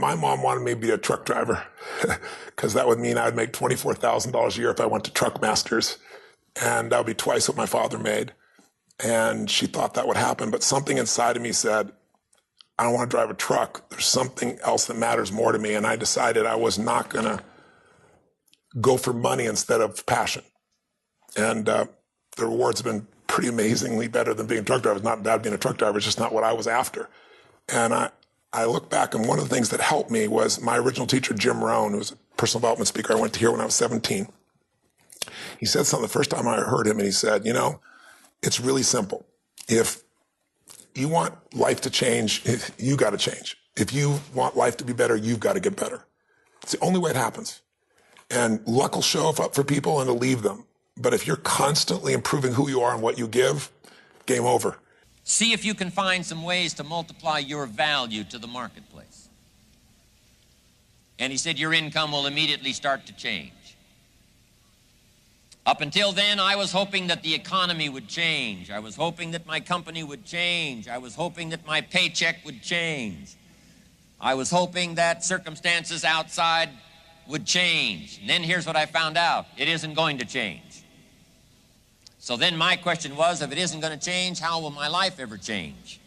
my mom wanted me to be a truck driver because that would mean I'd make $24,000 a year if I went to Truck Masters, and that would be twice what my father made. And she thought that would happen, but something inside of me said, I don't want to drive a truck. There's something else that matters more to me. And I decided I was not going to go for money instead of passion. And the rewards have been pretty amazingly better than being a truck driver. It's not bad being a truck driver, it's just not what I was after. And I look back, and one of the things that helped me was my original teacher, Jim Rohn, who was a personal development speaker I went to hear when I was 17. He said something the first time I heard him, and he said, you know, it's really simple. If you want life to change, you got to change. If you want life to be better, you've got to get better. It's the only way it happens. And luck will show up for people and it'll leave them. But if you're constantly improving who you are and what you give, game over. See if you can find some ways to multiply your value to the marketplace. And he said your income will immediately start to change. Up until then, I was hoping that the economy would change. I was hoping that my company would change. I was hoping that my paycheck would change. I was hoping that circumstances outside would change. And then here's what I found out. It isn't going to change. So then my question was, if it isn't going to change, how will my life ever change?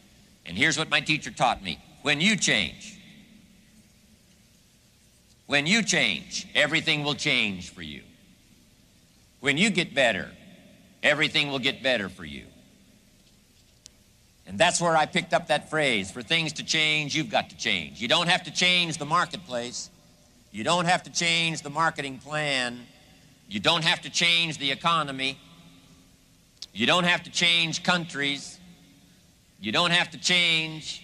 And here's what my teacher taught me. When you change, everything will change for you. When you get better, everything will get better for you. And that's where I picked up that phrase, for things to change, you've got to change. You don't have to change the marketplace. You don't have to change the marketing plan. You don't have to change the economy. You don't have to change countries. You don't have to change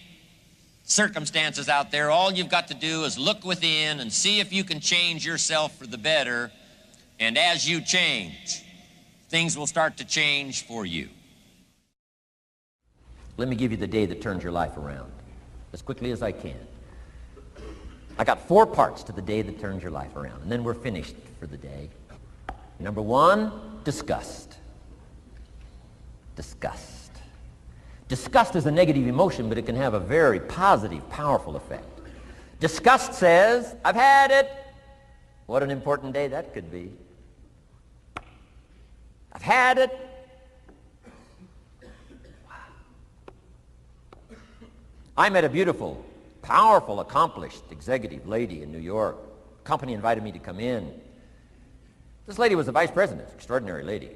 circumstances out there. All you've got to do is look within and see if you can change yourself for the better. And as you change, things will start to change for you. Let me give you the day that turns your life around, as quickly as I can. I got 4 parts to the day that turns your life around, and then we're finished for the day. Number 1, disgust. Disgust. Disgust is a negative emotion, but it can have a very positive, powerful effect. Disgust says, I've had it. What an important day that could be. I've had it. Wow. I met a beautiful, powerful, accomplished executive lady in New York. The company invited me to come in. This lady was the vice president, extraordinary lady.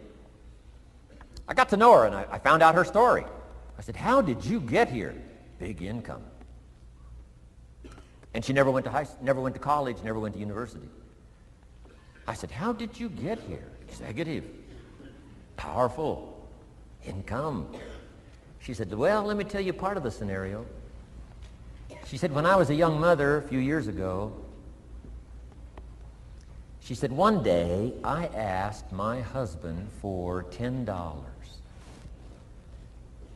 I got to know her and I found out her story. I said, how did you get here? Big income. And she never went to college, never went to university. I said, how did you get here? Executive, powerful, income. She said, well, let me tell you part of the scenario. She said, when I was a young mother a few years ago, she said, one day I asked my husband for $10.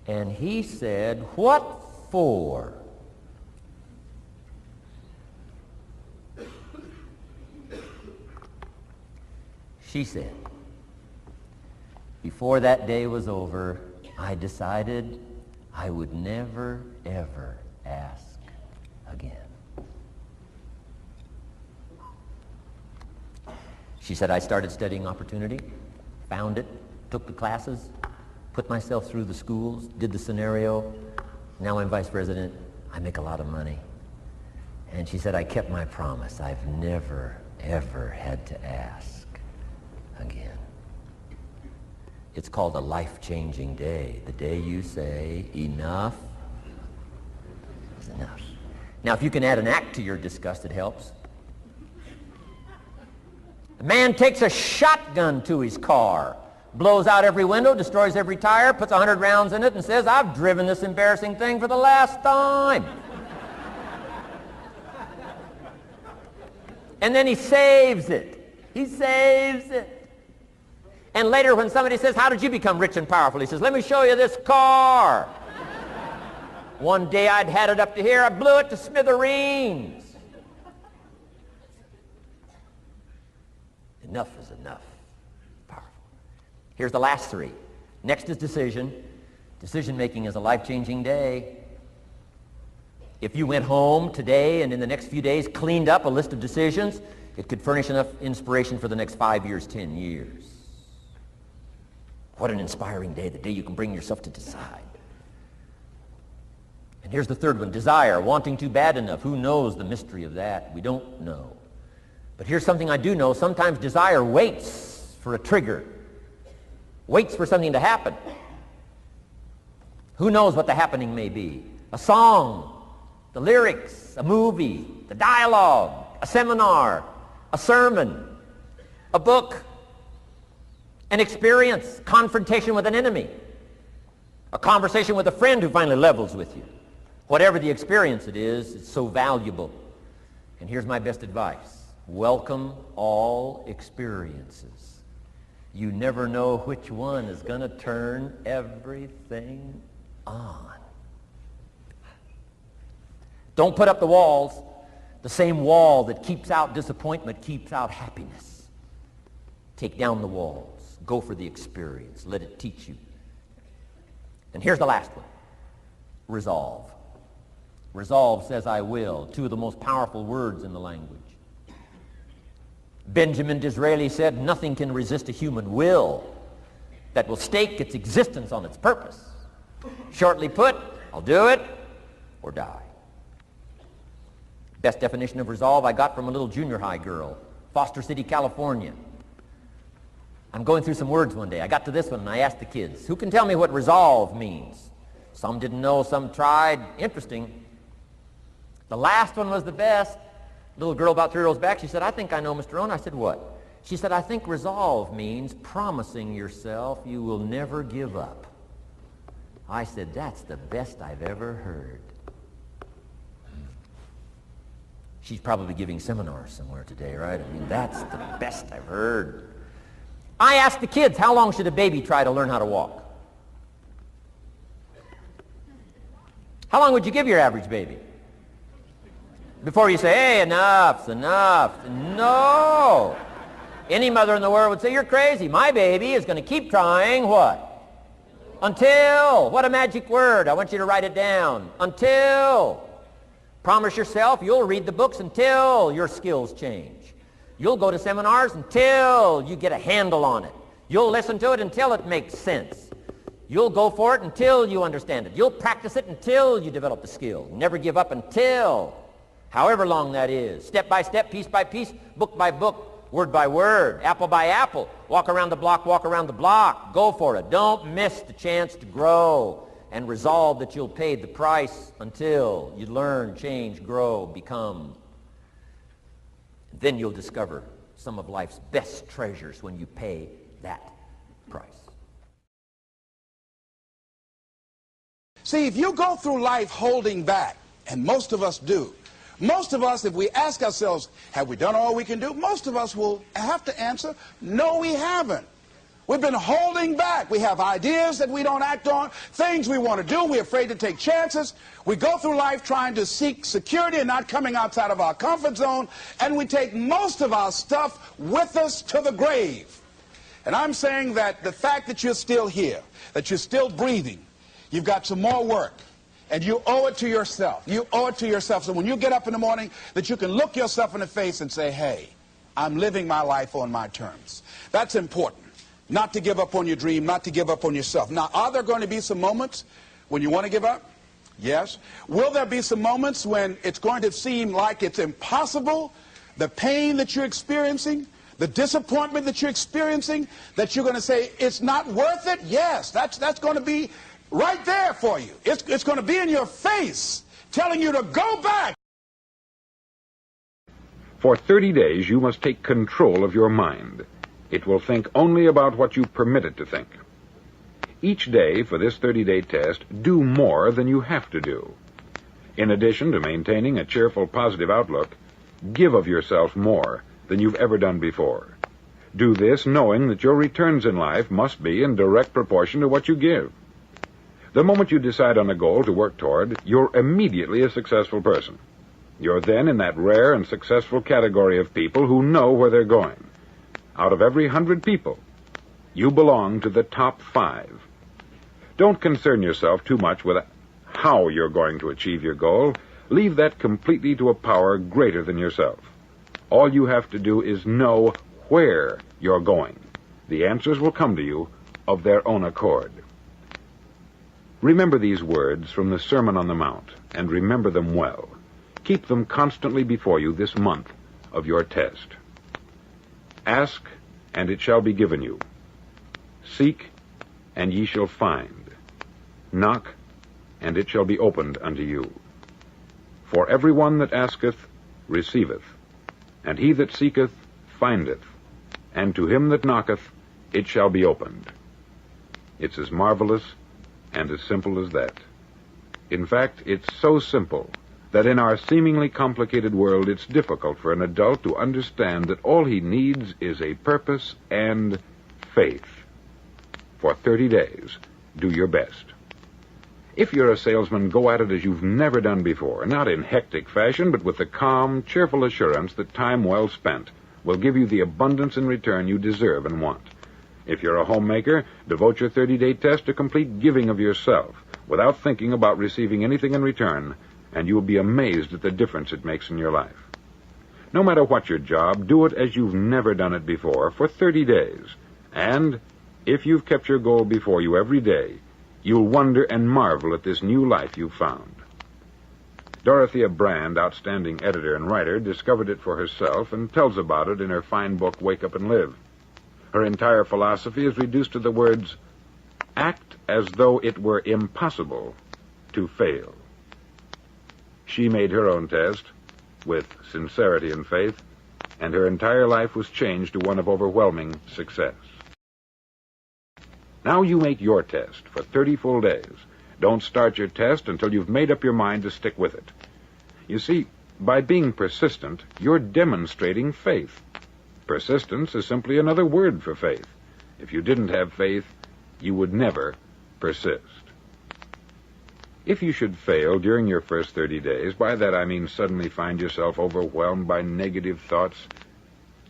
And he said, what for? She said, before that day was over, I decided I would never, ever ask again. She said, I started studying opportunity, found it, took the classes, put myself through the schools, did the scenario. Now I'm vice president. I make a lot of money. And she said, I kept my promise. I've never, ever had to ask again. It's called a life-changing day. The day you say, enough is enough. Now, if you can add an act to your disgust, it helps. A man takes a shotgun to his car, blows out every window, destroys every tire, puts 100 rounds in it, and says, I've driven this embarrassing thing for the last time. And then he saves it. He saves it. And later when somebody says, how did you become rich and powerful? He says, let me show you this car. One day I'd had it up to here, I blew it to smithereens. Enough is enough. Powerful. Here's the last 3. Next is decision. Decision making is a life-changing day. If you went home today and in the next few days cleaned up a list of decisions, it could furnish enough inspiration for the next 5 years, 10 years. What an inspiring day, the day you can bring yourself to decide. And here's the third one, desire, wanting too bad enough. Who knows the mystery of that? We don't know. But here's something I do know. Sometimes desire waits for a trigger, waits for something to happen. Who knows what the happening may be? A song, the lyrics, a movie, the dialogue, a seminar, a sermon, a book, an experience, confrontation with an enemy, a conversation with a friend who finally levels with you. Whatever the experience it is, it's so valuable. And here's my best advice. Welcome all experiences. You never know which one is going to turn everything on. Don't put up the walls. The same wall that keeps out disappointment keeps out happiness. Take down the walls. Go for the experience. Let it teach you. And here's the last one. Resolve. Resolve says I will. Two of the most powerful words in the language. Benjamin Disraeli said, nothing can resist a human will that will stake its existence on its purpose. Shortly put, I'll do it or die. Best definition of resolve I got from a little junior high girl, Foster City, California. I'm going through some words one day. I got to this one and I asked the kids, who can tell me what resolve means? Some didn't know, some tried. Interesting. The last one was the best. Little girl about 3 rows back, she said, I think I know, Mr. Owen. I said, what? She said, I think resolve means promising yourself you will never give up. I said, that's the best I've ever heard. She's probably giving seminars somewhere today, right? I mean, that's the best I've heard. I asked the kids, how long should a baby try to learn how to walk? How long would you give your average baby? Before you say, hey, enough's enough. No. Any mother in the world would say, you're crazy. My baby is going to keep trying what? Until. What a magic word. I want you to write it down. Until. Promise yourself you'll read the books until your skills change. You'll go to seminars until you get a handle on it. You'll listen to it until it makes sense. You'll go for it until you understand it. You'll practice it until you develop the skill. Never give up until, however long that is. Step by step, piece by piece, book by book, word by word, apple by apple. Walk around the block, walk around the block. Go for it. Don't miss the chance to grow. And resolve that you'll pay the price until you learn, change, grow, become. Then you'll discover some of life's best treasures when you pay that price. See, if you go through life holding back, and most of us do, most of us, if we ask ourselves, have we done all we can do? Most of us will have to answer, no, we haven't. We've been holding back. We have ideas that we don't act on, things we want to do. We're afraid to take chances. We go through life trying to seek security and not coming outside of our comfort zone, and we take most of our stuff with us to the grave. And I'm saying that the fact that you're still here, that you're still breathing, you've got some more work, and you owe it to yourself. You owe it to yourself. So when you get up in the morning, that you can look yourself in the face and say, hey, I'm living my life on my terms. That's important. Not to give up on your dream, not to give up on yourself. Now, are there going to be some moments when you want to give up? Yes. Will there be some moments when it's going to seem like it's impossible? The pain that you're experiencing, the disappointment that you're experiencing, that you're going to say, it's not worth it? Yes, that's going to be right there for you. It's going to be in your face, telling you to go back. For 30 days, you must take control of your mind. It will think only about what you permit it to think. Each day for this 30-day test, do more than you have to do. In addition to maintaining a cheerful, positive outlook, give of yourself more than you've ever done before. Do this knowing that your returns in life must be in direct proportion to what you give. The moment you decide on a goal to work toward, you're immediately a successful person. You're then in that rare and successful category of people who know where they're going. Out of every 100 people, you belong to the top 5. Don't concern yourself too much with how you're going to achieve your goal. Leave that completely to a power greater than yourself. All you have to do is know where you're going. The answers will come to you of their own accord. Remember these words from the Sermon on the Mount, and remember them well. Keep them constantly before you this month of your test. Ask, and it shall be given you. Seek, and ye shall find. Knock, and it shall be opened unto you. For every one that asketh receiveth, and he that seeketh findeth, and to him that knocketh it shall be opened. It's as marvelous and as simple as that. In fact, it's so simple that in our seemingly complicated world it's difficult for an adult to understand that all he needs is a purpose and faith. For 30 days, do your best. If you're a salesman, go at it as you've never done before, not in hectic fashion, but with the calm, cheerful assurance that time well spent will give you the abundance in return you deserve and want. If you're a homemaker, devote your 30-day test to complete giving of yourself without thinking about receiving anything in return, and you will be amazed at the difference it makes in your life. No matter what your job, do it as you've never done it before for 30 days. And if you've kept your goal before you every day, you'll wonder and marvel at this new life you've found. Dorothea Brand, outstanding editor and writer, discovered it for herself and tells about it in her fine book, Wake Up and Live. Her entire philosophy is reduced to the words, act as though it were impossible to fail. She made her own test with sincerity and faith, and her entire life was changed to one of overwhelming success. Now you make your test for 30 full days. Don't start your test until you've made up your mind to stick with it. You see, by being persistent, you're demonstrating faith. Persistence is simply another word for faith. If you didn't have faith, you would never persist. If you should fail during your first 30 days, by that I mean suddenly find yourself overwhelmed by negative thoughts,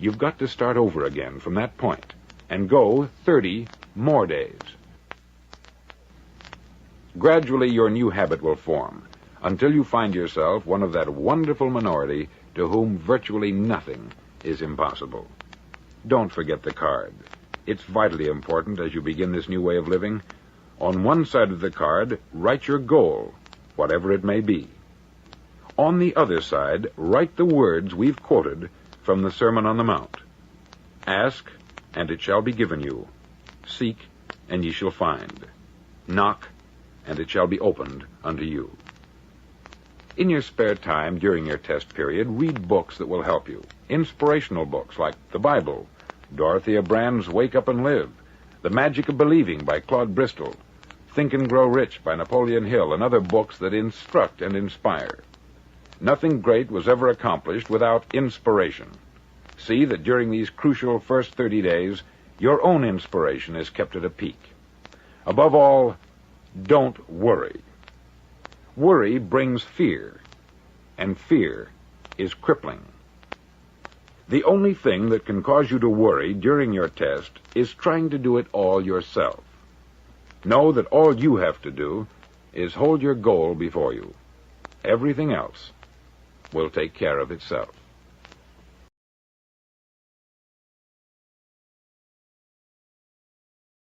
you've got to start over again from that point and go 30 more days. Gradually, your new habit will form until you find yourself one of that wonderful minority to whom virtually nothing is impossible. Don't forget the card. It's vitally important as you begin this new way of living. On one side of the card, write your goal, whatever it may be. On the other side, write the words we've quoted from the Sermon on the Mount. Ask, and it shall be given you. Seek, and ye shall find. Knock, and it shall be opened unto you. In your spare time during your test period, read books that will help you. Inspirational books like the Bible, Dorothea Brand's Wake Up and Live, The Magic of Believing by Claude Bristol, Think and Grow Rich by Napoleon Hill, and other books that instruct and inspire. Nothing great was ever accomplished without inspiration. See that during these crucial first 30 days, your own inspiration is kept at a peak. Above all, don't worry. Worry brings fear, and fear is crippling. The only thing that can cause you to worry during your test is trying to do it all yourself. Know that all you have to do is hold your goal before you. Everything else will take care of itself.